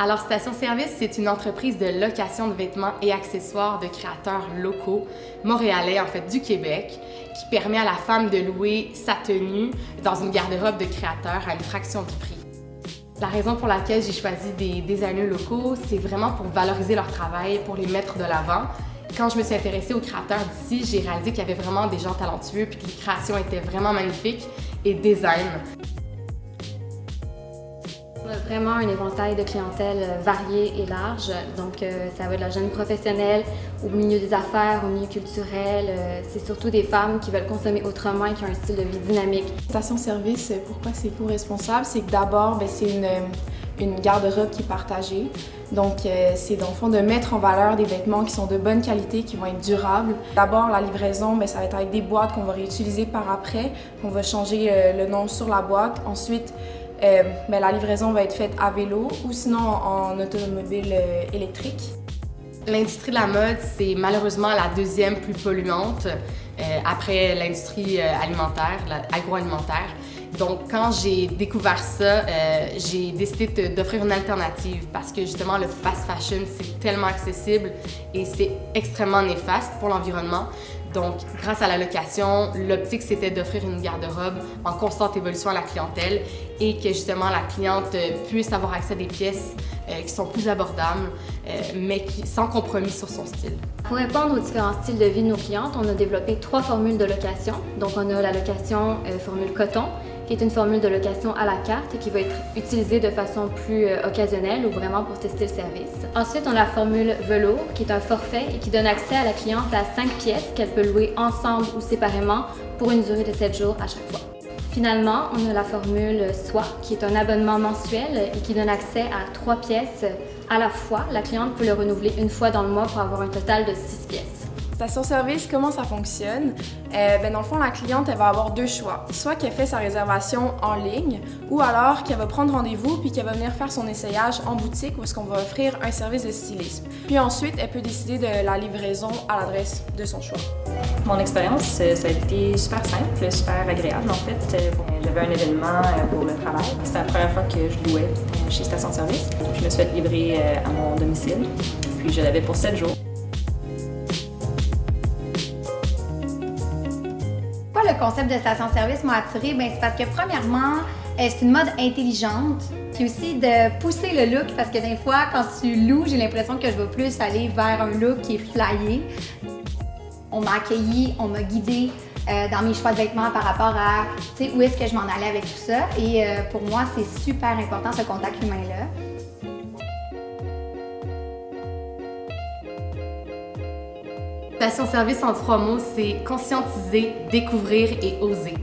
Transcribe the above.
Alors, Station Service, c'est une entreprise de location de vêtements et accessoires de créateurs locaux, montréalais, en fait, du Québec, qui permet à la femme de louer sa tenue dans une garde-robe de créateur à une fraction du prix. La raison pour laquelle j'ai choisi des designers locaux, c'est vraiment pour valoriser leur travail, pour les mettre de l'avant. Quand je me suis intéressée aux créateurs d'ici, j'ai réalisé qu'il y avait vraiment des gens talentueux puis que les créations étaient vraiment magnifiques et design. On a vraiment un éventail de clientèle varié et large, donc ça va de la jeune professionnelle au milieu des affaires, au milieu culturel. C'est surtout des femmes qui veulent consommer autrement et qui ont un style de vie dynamique. Station Service, pourquoi c'est co-responsable? C'est que d'abord, c'est une garde-robe qui est partagée. Donc, c'est dans le fond de mettre en valeur des vêtements qui sont de bonne qualité, qui vont être durables. D'abord, la livraison, ça va être avec des boîtes qu'on va réutiliser par après. On va changer le nom sur la boîte. Ensuite, la livraison va être faite à vélo ou sinon en automobile électrique. L'industrie de la mode, c'est malheureusement la deuxième plus polluante après l'industrie alimentaire, agroalimentaire. Donc, quand j'ai découvert ça, j'ai décidé d'offrir une alternative parce que justement, le fast fashion, c'est tellement accessible et c'est extrêmement néfaste pour l'environnement. Donc, grâce à la location, l'optique, c'était d'offrir une garde-robe en constante évolution à la clientèle et que justement la cliente puisse avoir accès à des pièces qui sont plus abordables, mais sans compromis sur son style. Pour répondre aux différents styles de vie de nos clientes, on a développé 3 formules de location. Donc, on a la location formule coton, qui est une formule de location à la carte et qui va être utilisée de façon plus occasionnelle ou vraiment pour tester le service. Ensuite, on a la formule velours, qui est un forfait et qui donne accès à la cliente à 5 pièces qu'elle peut louer ensemble ou séparément pour une durée de 7 jours à chaque fois. Finalement, on a la formule soie, qui est un abonnement mensuel et qui donne accès à 3 pièces à la fois. La cliente peut le renouveler une fois dans le mois pour avoir un total de 6 pièces. Station Service, comment ça fonctionne? Dans le fond, la cliente, elle va avoir 2 choix. Soit qu'elle fait sa réservation en ligne ou alors qu'elle va prendre rendez-vous puis qu'elle va venir faire son essayage en boutique où est-ce qu'on va offrir un service de stylisme. Puis ensuite, elle peut décider de la livraison à l'adresse de son choix. Mon expérience, ça a été super simple, super agréable en fait. J'avais un événement pour le travail. C'était la première fois que je louais chez Station Service. Je me suis fait livrer à mon domicile, puis je l'avais pour 7 jours. Pourquoi le concept de station-service m'a attirée? C'est parce que premièrement, c'est une mode intelligente. Puis aussi de pousser le look parce que des fois, quand tu loues, j'ai l'impression que je vais plus aller vers un look qui est flyé. On m'a accueilli, on m'a guidée dans mes choix de vêtements par rapport à où est-ce que je m'en allais avec tout ça. Et pour moi, c'est super important ce contact humain-là. Station Service en 3 mots, c'est conscientiser, découvrir et oser.